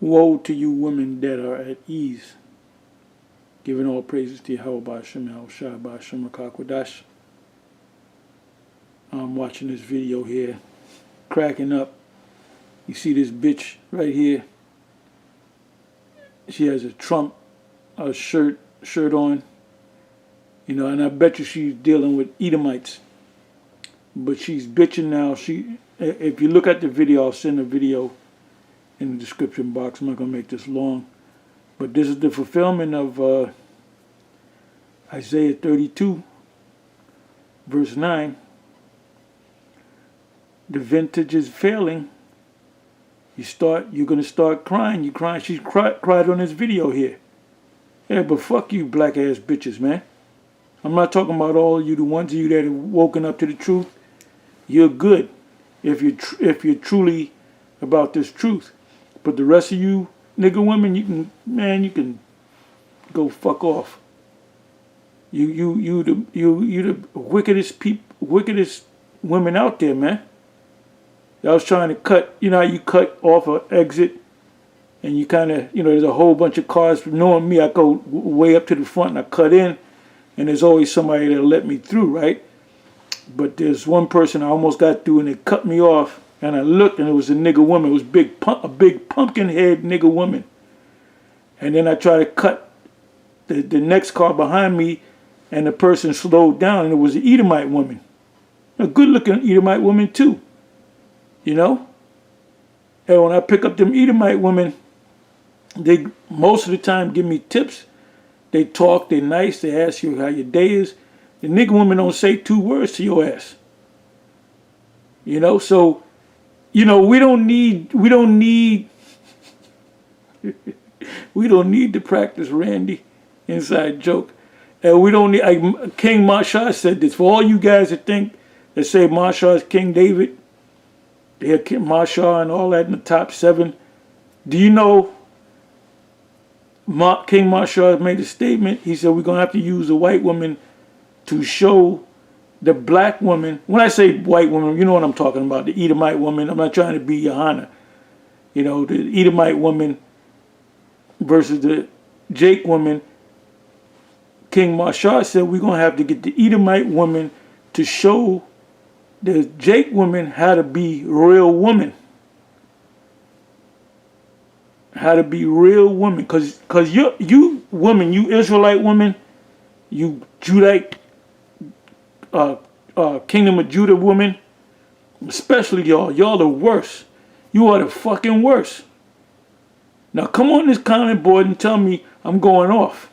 Woe to you women that are at ease, giving all praises to Yahweh Ba'ashem Yahushua Ba'ashem Rakakwadash. I'm watching this video here, cracking up. You see this bitch right here? She has a Trump shirt on, you know, and I bet you she's dealing with Edomites. But she's bitching now. If you look at the video, I'll send a video in the description box. I'm not gonna make this long, but this is the fulfillment of Isaiah 32, verse 9. The vintage is failing. You're gonna start crying. You crying. She cried on this video here. Yeah, but fuck you, black ass bitches, man. I'm not talking about all you, the ones of you that have woken up to the truth. You're good if you're truly about this truth. But the rest of you nigga women, you can go fuck off. You the wickedest women out there, man. I was trying to cut, you know how you cut off an exit and you kind of, you know, there's a whole bunch of cars. Knowing me, I go way up to the front and I cut in, and there's always somebody that'll let me through, right? But there's one person I almost got through and they cut me off, and I looked and it was a nigga woman. It was a big pumpkin head nigga woman. And then I tried to cut the next car behind me, and the person slowed down, and it was an Edomite woman. A good looking Edomite woman too. You know? And when I pick up them Edomite women, they most of the time give me tips. They talk, they're nice, they ask you how your day is. The nigga women don't say 2 words to your ass. You know, so, you know, we don't need to practice Randy inside joke. And we don't need, like King Mashah said this, for all you guys that say Mashah is King David, they have King Mashah and all that in the top 7. Do you know King Mashah made a statement? He said we're going to have to use a white woman to show the black woman. When I say white woman, you know what I'm talking about, the Edomite woman. I'm not trying to be Johanna. You know, the Edomite woman versus the Jake woman. King Mashah said we're going to have to get the Edomite woman to show the Jake woman how to be real woman. How to be real woman. Because you women, you Israelite women, you Judite, Kingdom of Judah women, especially y'all the worst. You are the fucking worst. Now come on this comment board and tell me I'm going off.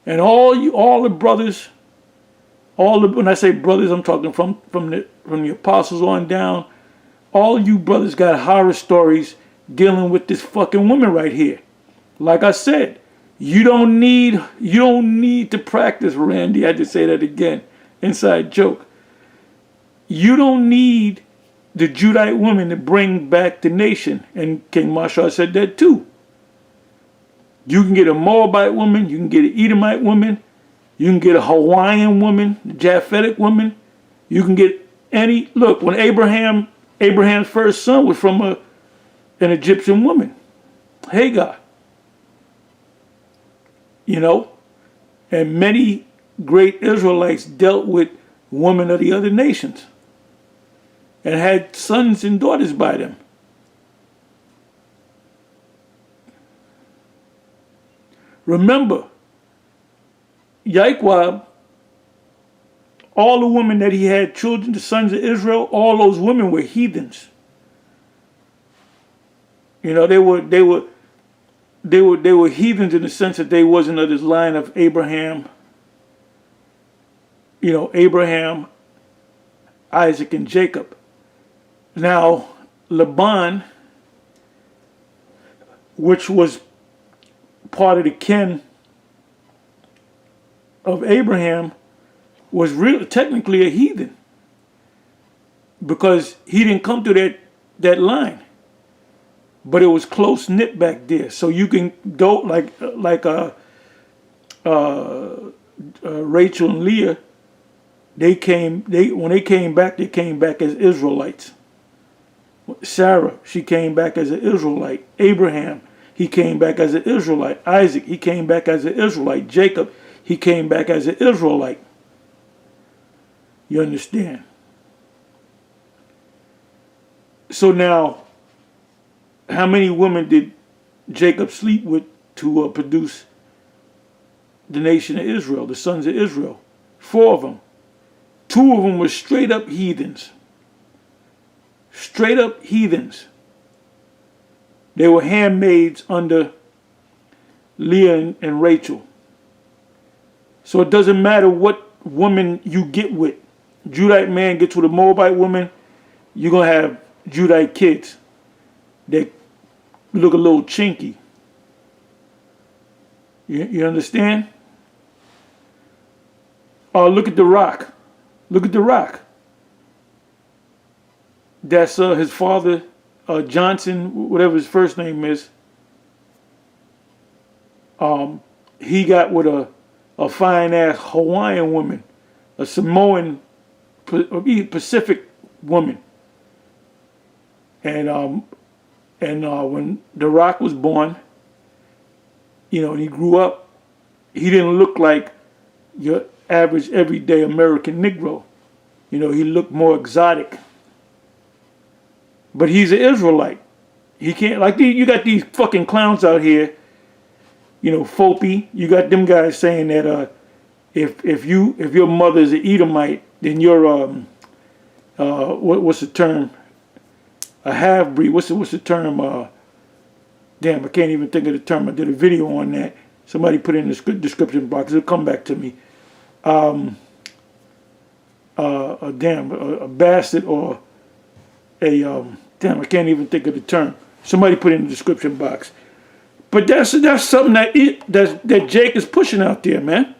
And all the brothers, when I say brothers, I'm talking from the apostles on down. All you brothers got horror stories dealing with this fucking woman right here. Like I said, you don't need to practice, Randy. I had to say that again. Inside joke. You don't need the Judite woman to bring back the nation. And King Mashah said that too. You can get a Moabite woman, you can get an Edomite woman, you can get a Hawaiian woman, a Japhetic woman. You can get any, look, when Abraham's first son was from an Egyptian woman, Hagar. You know, and many great Israelites dealt with women of the other nations and had sons and daughters by them. Remember, Yahweh, all the women that he had children, the sons of Israel, all those women were heathens. You know, they were heathens in the sense that they wasn't of this line of Abraham. You know, Abraham, Isaac, and Jacob. Now, Laban, which was part of the kin of Abraham, was really technically a heathen because he didn't come to that line. But it was close knit back there, so you can go like Rachel and Leah. When they came back as Israelites. Sarah, she came back as an Israelite. Abraham, he came back as an Israelite. Isaac, he came back as an Israelite. Jacob, he came back as an Israelite. You understand? So now, how many women did Jacob sleep with to produce the nation of Israel, the sons of Israel? 4 of them. 2 of them were straight up heathens. Straight up heathens. They were handmaids under Leah and Rachel. So it doesn't matter what woman you get with. Judite man gets with a Moabite woman, you're going to have Judite kids. They look a little chinky. You understand? Oh, look at the rock. Look at the rock. That's his father, Johnson, whatever his first name is. He got with a fine ass Hawaiian woman, a Samoan, Pacific woman. And when The Rock was born, and he grew up, he didn't look like your average everyday American Negro. He looked more exotic. But he's an Israelite. He can't, like, you got these fucking clowns out here, Fopi. You got them guys saying that if your mother's an Edomite, then you're what's the term? A half breed. What's the term? Damn, I can't even think of the term. I did a video on that. Somebody put it in the description box. It'll come back to me. A bastard or a damn, I can't even think of the term. Somebody put it in the description box. But that's something that Jake is pushing out there, man.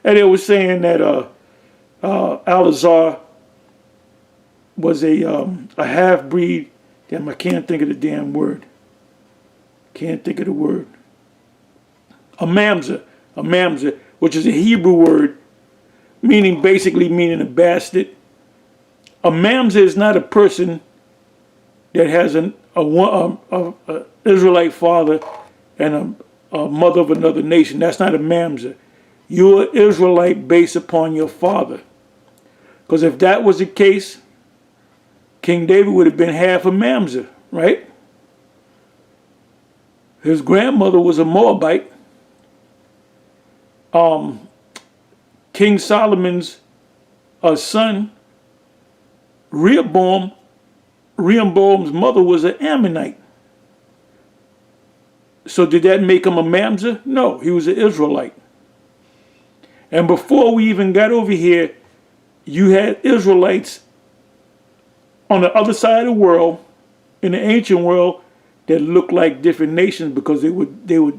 And they were saying that Alazar was a half breed. Damn, I can't think of the damn word. Can't think of the word. A mamzer, which is a Hebrew word, basically meaning a bastard. A mamzer is not a person that has an Israelite father and a mother of another nation. That's not a mamzer. You're an Israelite based upon your father. Because if that was the case, King David would have been half a mamzer, right? His grandmother was a Moabite. King Solomon's son, Rehoboam's mother was an Ammonite. So did that make him a mamzer? No, he was an Israelite. And before we even got over here, you had Israelites on the other side of the world, in the ancient world, that looked like different nations because they were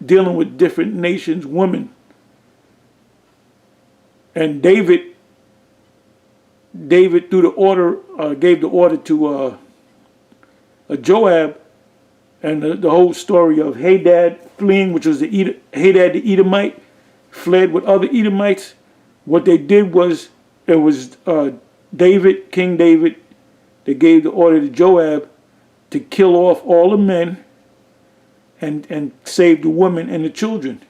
dealing with different nations' women. And David through the order gave the order to Joab, and the whole story of Hadad fleeing, which was Hadad the Edomite, fled with other Edomites. What they did was, it was King David, that gave the order to Joab to kill off all the men and save the women and the children.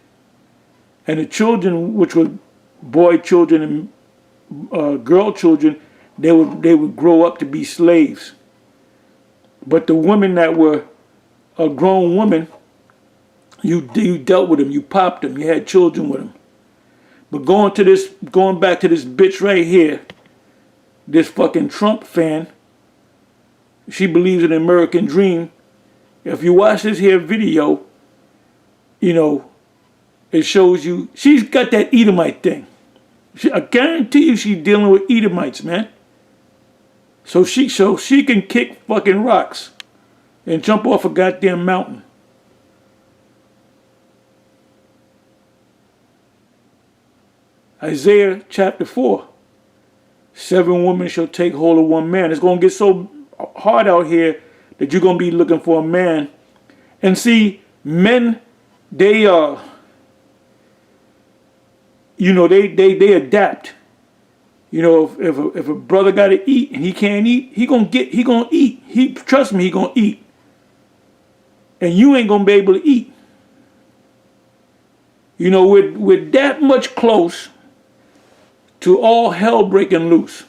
And the children, which were boy children and girl children, they would grow up to be slaves. But the women that were a grown woman, you dealt with them, you popped them, you had children with them. But going back to this bitch right here, this fucking Trump fan, she believes in the American dream. If you watch this here video, it shows you, she's got that Edomite thing. I guarantee you she's dealing with Edomites, man. So she can kick fucking rocks and jump off a goddamn mountain. Isaiah chapter 4. 7 women shall take hold of one man. It's going to get so hard out here that you're going to be looking for a man. And see, men, they they adapt. You know, if a brother got to eat and he can't eat, he gonna eat. Trust me, he gonna eat. And you ain't gonna be able to eat. You know, we're that much close to all hell breaking loose.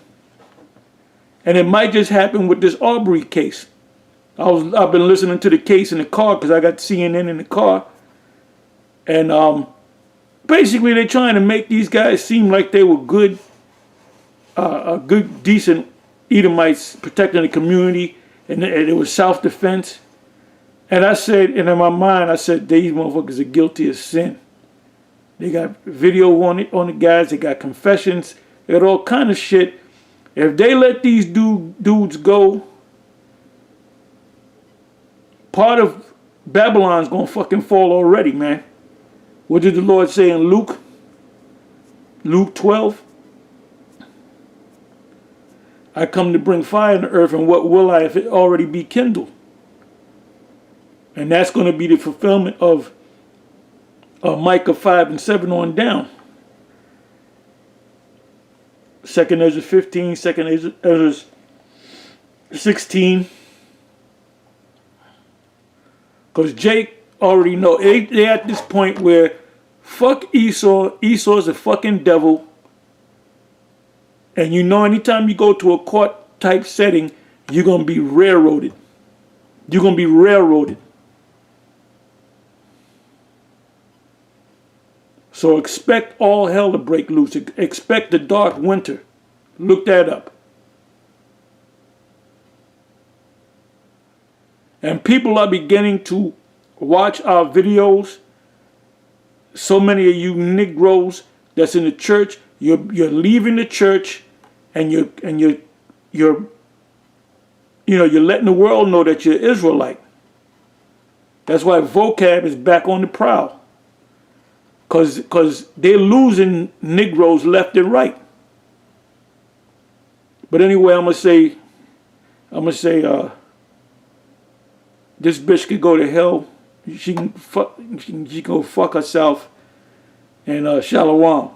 And it might just happen with this Aubrey case. I've been listening to the case in the car because I got CNN in the car. And basically they're trying to make these guys seem like they were good, decent Edomites protecting the community, and it was self-defense. And I said, and in my mind, I said, these motherfuckers are guilty of sin. They got video on the guys, they got confessions, they got all kind of shit. If they let these dudes go, part of Babylon's gonna fucking fall already, man. What did the Lord say in Luke? Luke 12? I come to bring fire in the earth, and what will I if it already be kindled? And that's going to be the fulfillment of Micah 5 and 7 on down. 2nd Ezra 15, 2nd Ezra 16. Because Jake already know. They at this point where fuck Esau. Esau's a fucking devil. And you know anytime you go to a court type setting, you're going to be railroaded. You're going to be railroaded. So expect all hell to break loose. Expect the dark winter. Look that up. And people are beginning to watch our videos. So many of you Negroes that's in the church, you're leaving the church, and you're letting the world know that you're Israelite. That's why vocab is back on the prowl. Because they're losing Negroes left and right. But anyway, I'm gonna say this bitch could go to hell. She can go fuck herself. And shalom.